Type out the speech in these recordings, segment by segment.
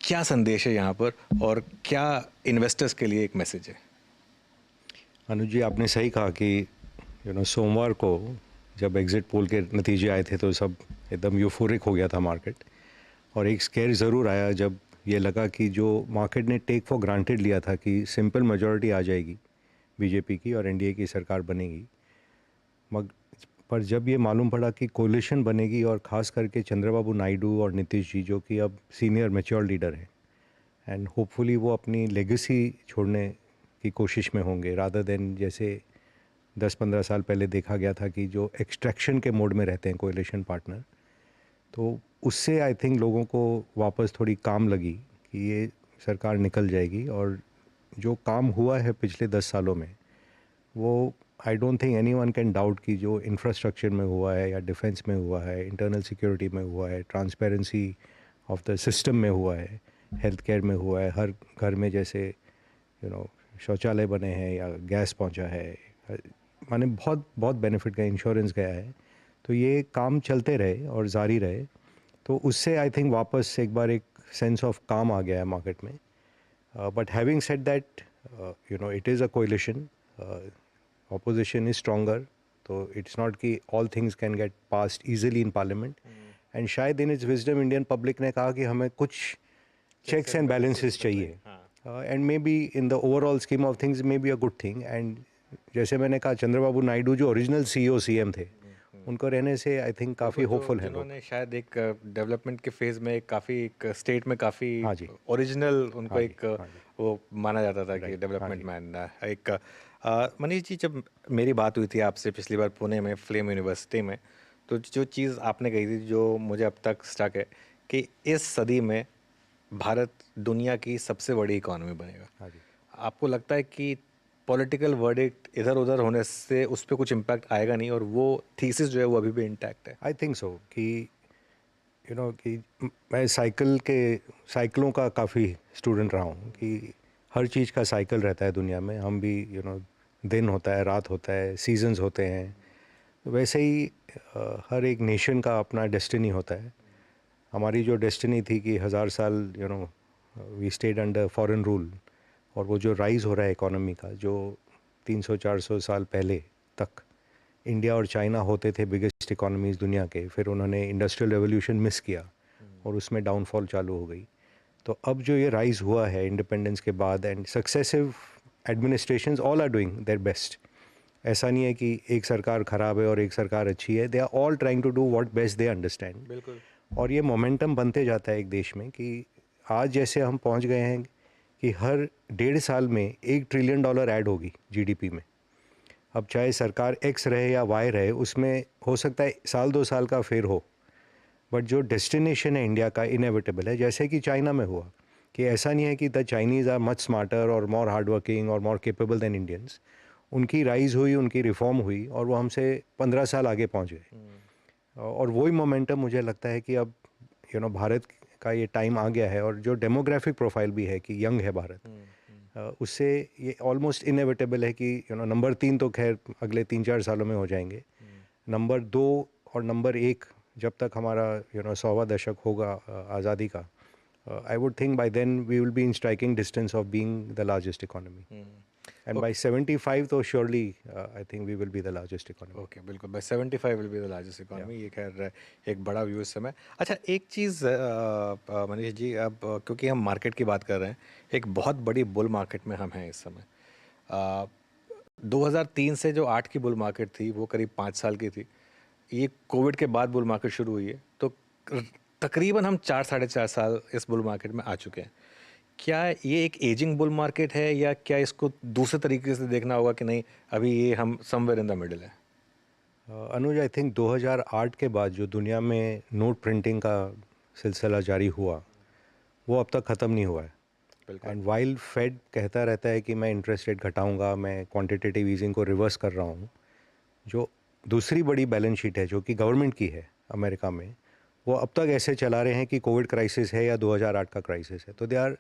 क्या संदेश है यहाँ पर और क्या इन्वेस्टर्स के लिए एक मैसेज है? अनुज जी, आपने सही कहा कि सोमवार को जब एग्ज़िट पोल के नतीजे आए थे तो सब एकदम यूफोरिक हो गया था मार्केट। और एक स्केयर ज़रूर आया जब ये लगा कि जो मार्केट ने टेक फॉर ग्रांटेड लिया था कि सिंपल मेजॉरिटी आ जाएगी बीजेपी की और एनडीए की सरकार बनेगी, मग पर जब ये मालूम पड़ा कि कोलिशन बनेगी और ख़ास करके चंद्रबाबू नायडू और नीतीश जी जो कि अब सीनियर मैच्योर लीडर हैं एंड होपफुली वो अपनी लेगेसी छोड़ने की कोशिश में होंगे रादर देन जैसे 10-15 साल पहले देखा गया था कि जो एक्सट्रैक्शन के मोड में रहते हैं कोएलिशन पार्टनर, तो उससे आई थिंक लोगों को वापस थोड़ी काम लगी कि ये सरकार निकल जाएगी। और जो काम हुआ है पिछले 10 सालों में वो आई don't think anyone can doubt कि जो इंफ्रास्ट्रक्चर में हुआ है या डिफेंस में हुआ है, इंटरनल सिक्योरिटी में हुआ है, ट्रांसपेरेंसी ऑफ द सिस्टम में हुआ है, हेल्थ केयर में हुआ है, हर घर में जैसे शौचालय बने हैं या गैस पहुंचा है, माने बहुत बहुत बेनिफिट गया, इंश्योरेंस गया है। तो ये काम चलते रहे और जारी रहे तो उससे आई थिंक वापस एक बार एक सेंस ऑफ काम आ गया है मार्केट में। But having said that it is a coalition, opposition is stronger, तो इट्स नॉट कि all things can get passed easily in parliament. And शायद in its wisdom Indian public ने कहा कि हमें कुछ चेक्स एंड बैलेंसेस चाहिए and may be in the overall scheme of things may be a good thing. And जैसे मैंने कहा, चंद्रबाबू नायडू जो ओरिजिनल सीईओ सीएम थे, उनको रहने से आई थिंक काफ़ी होपफुल है लोग। जिन्होंने शायद एक डेवलपमेंट के फेज में काफ़ी एक स्टेट में काफ़ी हाँ जी, ओरिजिनल उनको हाँ जी, एक हाँ जी, वो माना जाता था कि राइट, हाँ डेवलपमेंट जी, मैन एक मनीष जी, जब मेरी बात हुई थी आपसे पिछली बार पुणे में फ्लेम यूनिवर्सिटी में, तो जो चीज़ आपने कही थी जो मुझे अब तक स्टक है कि इस सदी में भारत दुनिया की सबसे बड़ी इकोनॉमी बनेगा। हाँ जी। आपको लगता है कि पॉलिटिकल वर्डिक्ट इधर उधर होने से उस पर कुछ इम्पैक्ट आएगा नहीं और वो थीसिस जो है वो अभी भी इंटैक्ट है? आई थिंक सो कि कि मैं साइकिलों का काफ़ी स्टूडेंट रहा हूँ कि हर चीज़ का साइकिल रहता है दुनिया में। हम भी दिन होता है, रात होता है, सीजन्स होते हैं। वैसे ही हर एक नेशन का अपना डेस्टिनी होता है। हमारी जो डेस्टिनी थी कि 1000 साल we stayed under foreign rule, और वो जो राइज़ हो रहा है इकोनॉमी का, जो 300-400 साल पहले तक इंडिया और चाइना होते थे बिगेस्ट इकोनॉमीज़ दुनिया के, फिर उन्होंने इंडस्ट्रियल रेवोल्यूशन मिस किया और उसमें डाउनफॉल चालू हो गई। तो अब जो ये राइज़ हुआ है इंडिपेंडेंस के बाद and successive administrations all are doing their best. ऐसा नहीं है कि एक सरकार ख़राब है और एक सरकार अच्छी है, they are all trying to do what best they understand. बिल्कुल। और ये मोमेंटम बनते जाता है एक देश में कि आज जैसे हम पहुंच गए हैं कि हर 1.5 साल में $1 ट्रिलियन ऐड होगी जीडीपी में। अब चाहे सरकार एक्स रहे या वाई रहे, उसमें हो सकता है साल 2 साल का फेर हो, बट जो डेस्टिनेशन है इंडिया का इनएविटेबल है। जैसे कि चाइना में हुआ कि ऐसा नहीं है कि the Chinese are much smarter और मोर हार्ड वर्किंग और मोर केपेबल देन इंडियंस। उनकी राइज हुई, उनकी रिफॉर्म हुई और वो हमसे 15 साल आगे पहुंच गए। और वही मोमेंटम मुझे लगता है कि अब भारत का ये टाइम आ गया है, और जो डेमोग्राफिक प्रोफाइल भी है कि यंग है भारत, उससे ये ऑलमोस्ट इनएविटेबल है कि नंबर 3 तो खैर अगले 3-4 सालों में हो जाएंगे। नंबर 2 और नंबर 1 जब तक हमारा 100वां दशक होगा आज़ादी का, I would think by then we will be in striking distance of being the largest economy. And by okay. 75 तो surely I think we will be the largest economy. Okay, बिल्कुल, by 75 will be the largest या economy. ये खैर एक बड़ा view इस समय। अच्छा, एक चीज़ मनीष जी, अब क्योंकि हम मार्केट की बात कर रहे हैं, एक बहुत बड़ी बुल मार्केट में हम हैं इस समय। 2003 से जो 8 की बुल मार्केट थी वो करीब 5 साल की थी। ये कोविड के बाद बुल मार्केट शुरू हुई है, तो तकरीबन हम 4 साढ़े 4 साल इस बुल मार्केट में आ चुके हैं। क्या ये एक एजिंग बुल मार्केट है या क्या इसको दूसरे तरीके से देखना होगा कि नहीं, अभी ये हम समवेयर इन द मिडिल है? अनुज, आई थिंक 2008 के बाद जो दुनिया में नोट प्रिंटिंग का सिलसिला जारी हुआ वो अब तक ख़त्म नहीं हुआ है। बिल्कुल। एंड वाइल फेड कहता रहता है कि मैं इंटरेस्ट रेट घटाऊंगा, मैं क्वांटिटेटिव ईजिंग को रिवर्स कर रहा हूँ, जो दूसरी बड़ी बैलेंस शीट है जो कि गवर्नमेंट की है अमेरिका में, वो अब तक ऐसे चला रहे हैं कि कोविड क्राइसिस है या 2008 का क्राइसिस है। तो they are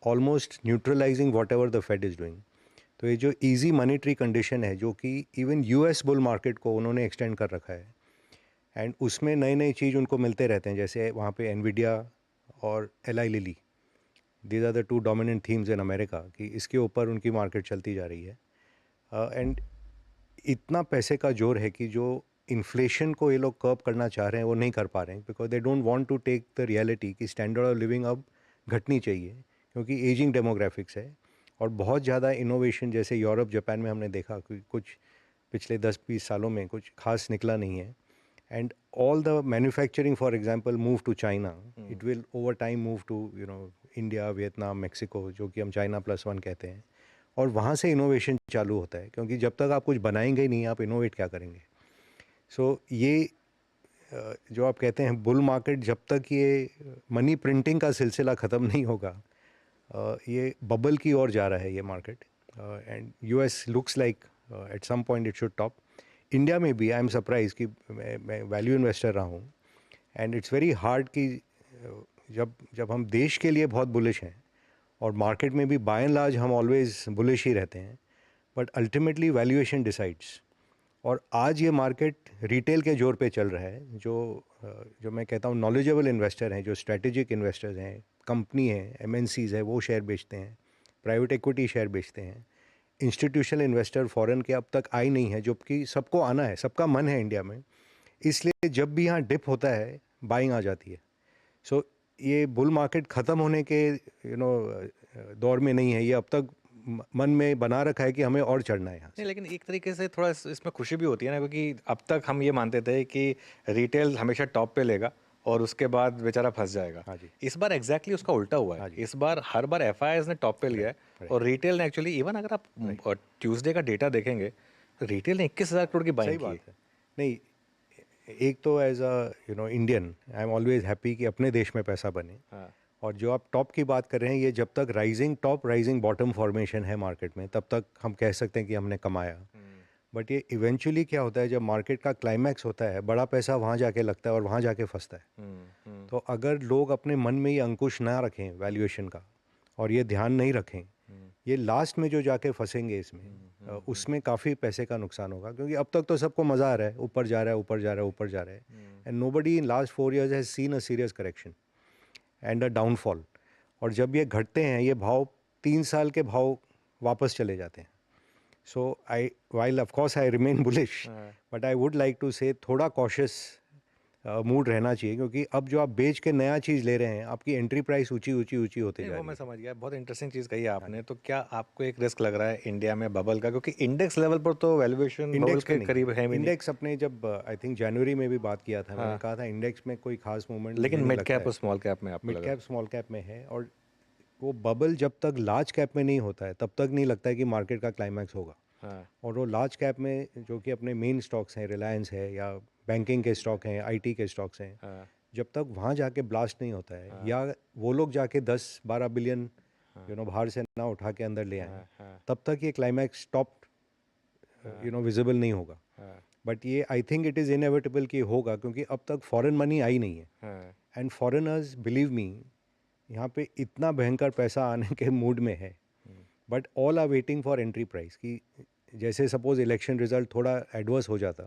almost neutralizing whatever the Fed is doing. तो ये जो इजी मॉनेटरी कंडीशन है जो कि इवन यूएस बुल मार्केट को उन्होंने एक्सटेंड कर रखा है, एंड उसमें नई नई चीज़ उनको मिलते रहते हैं, जैसे वहाँ पे एनवीडिया और Eli Lilly these are the two dominant themes in America कि इसके ऊपर उनकी मार्केट चलती जा रही है। एंड इतना पैसे का जोर है कि जो इन्फ्लेशन को ये लोग कर्ब करना चाह रहे हैं वो नहीं कर पा रहे हैं, because they don't want to take the reality कि स्टैंडर्ड ऑफ लिविंग अब घटनी चाहिए क्योंकि एजिंग डेमोग्राफिक्स है और बहुत ज़्यादा इनोवेशन जैसे यूरोप जापान में हमने देखा कि कुछ पिछले 10-20 सालों में कुछ खास निकला नहीं है। And all the manufacturing for example move to China, it will over time move to India, Vietnam, Mexico, जो कि हम चाइना +1 कहते हैं। और वहाँ से इनोवेशन चालू होता है क्योंकि जब तक आप कुछ बनाएंगे ही नहीं आप इनोवेट क्या करेंगे। सो ये जो आप कहते हैं बुल मार्केट, जब तक ये मनी प्रिंटिंग का सिलसिला ख़त्म नहीं होगा, ये बबल की ओर जा रहा है ये market. And US looks like at some point it should top. India में भी आई एम सरप्राइज कि मैं वैल्यू इन्वेस्टर रहा हूँ एंड इट्स वेरी हार्ड कि जब हम देश के लिए बहुत बुलिश हैं और मार्केट में भी बाय एंड लार्ज हम ऑलवेज बुलिश ही रहते हैं, बट अल्टीमेटली वैल्यूएशन डिसाइड्स। और आज ये मार्केट रिटेल के जोर पे चल रहा है। जो मैं कहता हूँ नॉलेजेबल इन्वेस्टर हैं, जो स्ट्रेटेजिक इन्वेस्टर्स हैं, कंपनी है, एमएनसीज है, वो शेयर बेचते हैं, प्राइवेट इक्विटी शेयर बेचते हैं। इंस्टीट्यूशनल इन्वेस्टर फॉरेन के अब तक आए नहीं है, जबकि सबको आना है, सबका मन है इंडिया में। इसलिए जब भी यहाँ डिप होता है बाइंग आ जाती है। सो ये बुल मार्केट ख़त्म होने के दौर में नहीं है, ये अब तक मन में बना रखा है कि हमें और चढ़ना है यहाँ से। नहीं, लेकिन एक तरीके से थोड़ा इसमें खुशी भी होती है ना, क्योंकि अब तक हम ये मानते थे कि रिटेल हमेशा टॉप पे लेगा और उसके बाद बेचारा फंस जाएगा। हाँ जी। इस बार एग्जैक्टली उसका उल्टा हुआ है। हाँ जी। इस बार हर बार एफआईआईज ने टॉप पे लिया है और रिटेल ने एक्चुअली, इवन अगर आप ट्यूसडे का डेटा देखेंगे तो रिटेल ने 21,000 करोड़ की सही बाइंग की। बात है। नहीं, एक तो as a Indian I am always happy कि अपने देश में पैसा बने। हाँ। और जो आप टॉप की बात कर रहे हैं, ये जब तक rising top rising bottom formation है मार्केट में, तब तक हम कह सकते हैं कि हमने कमाया। बट ये इवेंचुअली क्या होता है, जब मार्केट का क्लाइमैक्स होता है, बड़ा पैसा वहाँ जाके लगता है और वहाँ जाके फंसता है। तो अगर लोग अपने मन में ये अंकुश ना रखें वैल्यूएशन का और ये ध्यान नहीं रखें, ये लास्ट में जो जाके फंसेंगे इसमें, उसमें काफ़ी पैसे का नुकसान होगा। क्योंकि अब तक तो सबको मज़ा आ रहा है, ऊपर जा रहा है, ऊपर जा रहा है, ऊपर जा रहा है। And nobody in last 4 years has seen a serious correction and a downfall. और जब ये घटते हैं, ये भाव 3 साल के भाव वापस चले जाते हैं। So I while of course I remain bullish, but I would like to say थोड़ा कॉशियस मूड रहना चाहिए, क्योंकि अब जो आप बेच के नया चीज़ ले रहे हैं, आपकी एंट्री प्राइस ऊंची ऊंची ऊंची होते नहीं, जा वो रही मैं है। समझ गया। बहुत इंटरेस्टिंग चीज़ कही आपने। तो क्या आपको एक रिस्क लग रहा है इंडिया में बबल का, क्योंकि इंडेक्स लेवल पर तो वैल्यूएशन बबल इंडेक्स में के नहीं करीब है भी नहीं, इंडेक्स अपने जब आई थिंक जनवरी में भी बात किया था, मैंने हाँ, कहा था इंडेक्स में कोई खास मूवमेंट लेकिन मुझे नहीं मिड लगता कैप और है। स्मॉल कैप में आपको मिड लग कैप रहा स्मॉल कैप में है, और वो बबल जब तक लार्ज कैप में नहीं होता है तब तक नहीं लगता है कि मार्केट का क्लाइमैक्स होगा। है? हाँ, और वो लार्ज कैप में जो कि अपने मेन स्टॉक्स हैं, रिलायंस है या बैंकिंग के स्टॉक हैं, आईटी के स्टॉक्स हैं, हाँ, जब तक वहाँ जाके ब्लास्ट नहीं होता है, हाँ, या वो लोग जाके 10-12 बिलियन हाँ, बाहर से ना उठा के अंदर ले आए, हाँ, हाँ, तब तक ये क्लाइमैक्स टॉप हाँ, विजिबल नहीं होगा। हाँ, बट ये I think it is inevitable कि होगा, क्योंकि अब तक फॉरेन मनी आई नहीं है। हाँ, एंड फॉरेनर्स बिलीव मी, यहाँ पे इतना भयंकर पैसा आने के मूड में है, but all are waiting for entry price कि जैसे सपोज इलेक्शन रिजल्ट थोड़ा एडवर्स हो जाता,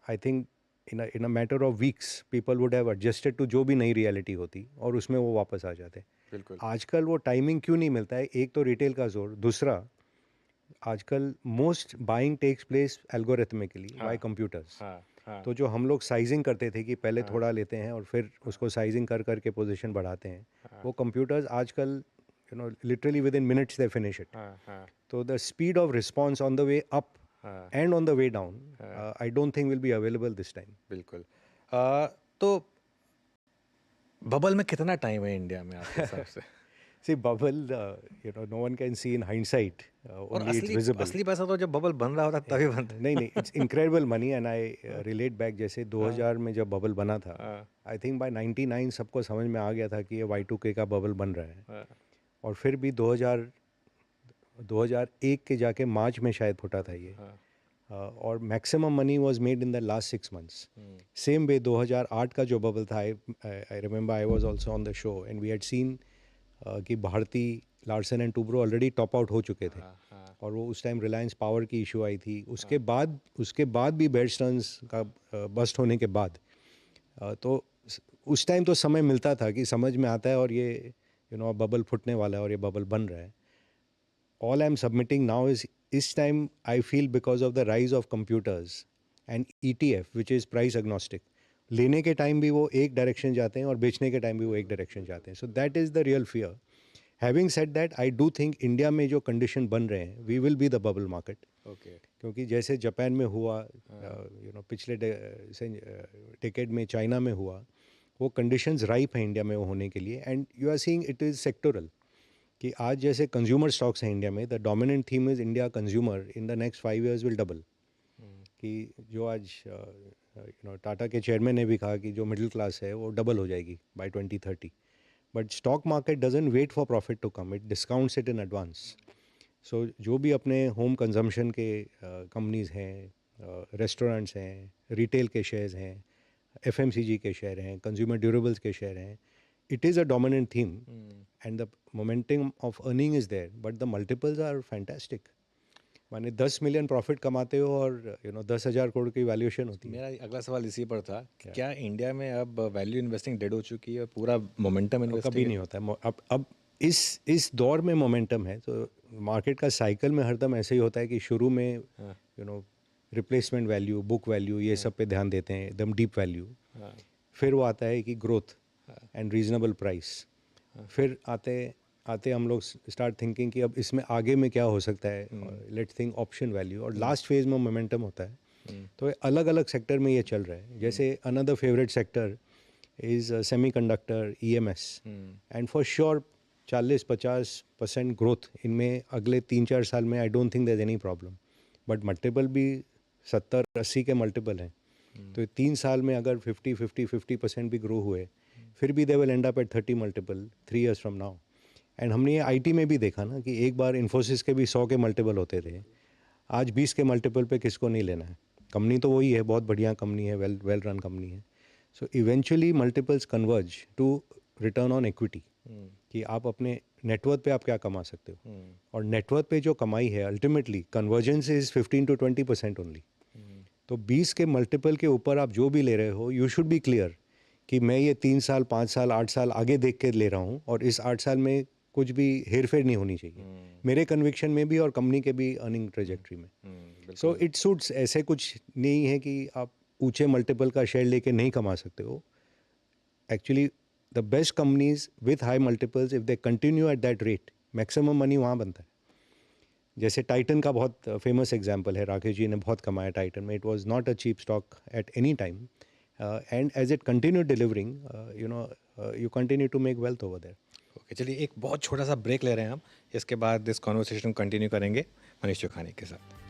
I think in a matter of weeks people would have adjusted to जो भी नई रियलिटी होती और उसमें वो वापस आ जाते। बिल्कुल, आजकल वो टाइमिंग क्यों नहीं मिलता है? एक तो रिटेल का जोर, दूसरा आजकल most buying takes place algorithmically हाँ, बाय कंप्यूटर्स। हाँ, हाँ, तो जो हम लोग साइजिंग करते थे कि पहले हाँ, थोड़ा लेते हैं और फिर उसको साइजिंग कर करके पोजीशन बढ़ाते हैं, हाँ, वो कंप्यूटर्स आजकल literally within minutes they finish it. हाँ, हाँ, तो the speed of response on the way up हाँ, and on the way down, हाँ, I don't think will be available this time. बिल्कुल। तो बबल में कितना टाइम है इंडिया में आपके हिसाब से? See bubble, no one can see in hindsight, और ओनली इट्स असली विजिबल। असली पैसा तो जब बबल बन रहा होता तभी बनता है। नहीं नहीं, it's incredible money and I relate back, जैसे 2000 में जब बबल बना था, हाँ, आई थिंक बाय 99 सबको समझ में आ गया था कि ये Y2K का बबल बन रहा है। हाँ, और फिर भी 2001 के जाके मार्च में शायद फुटा था ये। हाँ, और maximum money was made in the last 6 months. Same way 2008 का जो बबल था, I remember I was also on the show and we had seen कि Bharti, Larsen and Toubro already top out हो चुके थे। हाँ, हाँ, और वो उस टाइम रिलायंस पावर की इशू आई थी, उसके बाद भी बेयर स्टर्न्स का बस्ट होने के बाद, तो उस टाइम तो समय मिलता था कि समझ में आता है और ये बबल फुटने वाला है और ये बबल बन रहा है. All I'm submitting now is this time I feel because of the rise of computers and ETF, which is price agnostic. लेने के टाइम भी वो एक डायरेक्शन जाते हैं और बेचने के टाइम भी वो एक डायरेक्शन जाते हैं. So that is the real fear. Having said that, I do think India में जो कंडीशन बन रहे हैं, we will be the bubble market. Okay. क्योंकि जैसे जापान में हुआ, पिछले डेकेड में चाइना में हुआ, वो कंडीशंस राइप हैं इंडिया में वो होने के लिए. And you are seeing it is sectoral कि आज जैसे कंज्यूमर स्टॉक्स हैं इंडिया में, the dominant theme is India consumer in the next 5 years will double. कि जो आज टाटा के चेयरमैन ने भी कहा कि जो मिडिल क्लास है वो डबल हो जाएगी by 2030. But stock market doesn't wait for profit to come, it discounts it in advance. So जो भी अपने होम कंजम्पशन के कंपनीज हैं, रेस्टोरेंट्स हैं, रिटेल के शेयर्स हैं, एफएमसीजी के शेयर हैं, कंज्यूमर ड्यूरेबल्स के शेयर हैं, it is a dominant theme and the momentum of earning is there, but the multiples are fantastic. माने 10 मिलियन प्रॉफिट कमाते हो और 10,000 करोड़ की वैल्यूएशन होती है. मेरा अगला सवाल इसी पर था कि क्या इंडिया में अब वैल्यू इन्वेस्टिंग डेड हो चुकी है और पूरा मोमेंटम इन्वेस्टिंग कभी नहीं होता है. अब इस दौर में मोमेंटम है, तो मार्केट का साइकिल में हरदम ऐसे ही होता है कि शुरू में रिप्लेसमेंट वैल्यू, बुक वैल्यू, ये सब पे ध्यान देते हैं, एकदम डीप वैल्यू. फिर वो आता है कि ग्रोथ एंड रीजनेबल प्राइस. फिर आते हम लोग स्टार्ट थिंकिंग कि अब इसमें आगे में क्या हो सकता है, लेट्स थिंक ऑप्शन वैल्यू. और लास्ट फेज में मोमेंटम होता है. तो अलग अलग सेक्टर में ये चल रहा है. जैसे another favourite sector is semiconductor, EMS. And for sure 40-50% growth इनमें अगले 3-4 साल में. I don't think there is any problem. But multiple भी 70-80 के मल्टीपल हैं. तो 3 साल में अगर 50% भी ग्रो हुए, फिर भी they will and up at 30 multiple 3 years from now. And हमने ये आईटी में भी देखा ना कि एक बार इन्फोसिस के भी 100 के मल्टीपल होते थे. आज 20 के मल्टीपल पे किसको नहीं लेना है. कंपनी तो वही है, बहुत बढ़िया कंपनी है, वेल रन कंपनी है. So eventually multiples converge to return on equity. कि आप अपने नेटवर्थ पे आप क्या कमा सकते हो. और नेटवर्थ पे जो कमाई है अल्टीमेटली कन्वर्जेंस इज 15-20% ओनली. तो 20 के मल्टीपल के ऊपर आप जो भी ले रहे हो, यू शुड बी क्लियर कि मैं ये 3 साल, 5 साल, 8 साल आगे देख के ले रहा हूँ और इस 8 साल में कुछ भी हेरफेर नहीं होनी चाहिए. मेरे कन्विक्शन में भी और कंपनी के भी अर्निंग ट्रेजेक्ट्री में. So it suits. ऐसे कुछ नहीं है कि आप ऊंचे मल्टीपल का शेयर लेके नहीं कमा सकते हो. Actually the best companies with high multiples, if they continue at that rate, maximum money वहाँ बनता है. जैसे टाइटन का बहुत फेमस एग्जांपल है. राकेश जी ने बहुत कमाया टाइटन में. It was not a cheap stock at any time. And as it continue delivering, you continue to make wealth over there. Okay, चलिए एक बहुत छोटा सा ब्रेक ले रहे हैं हम. इसके बाद इस कॉन्वर्सेशन कंटिन्यू करेंगे मनीष चौखानी के साथ.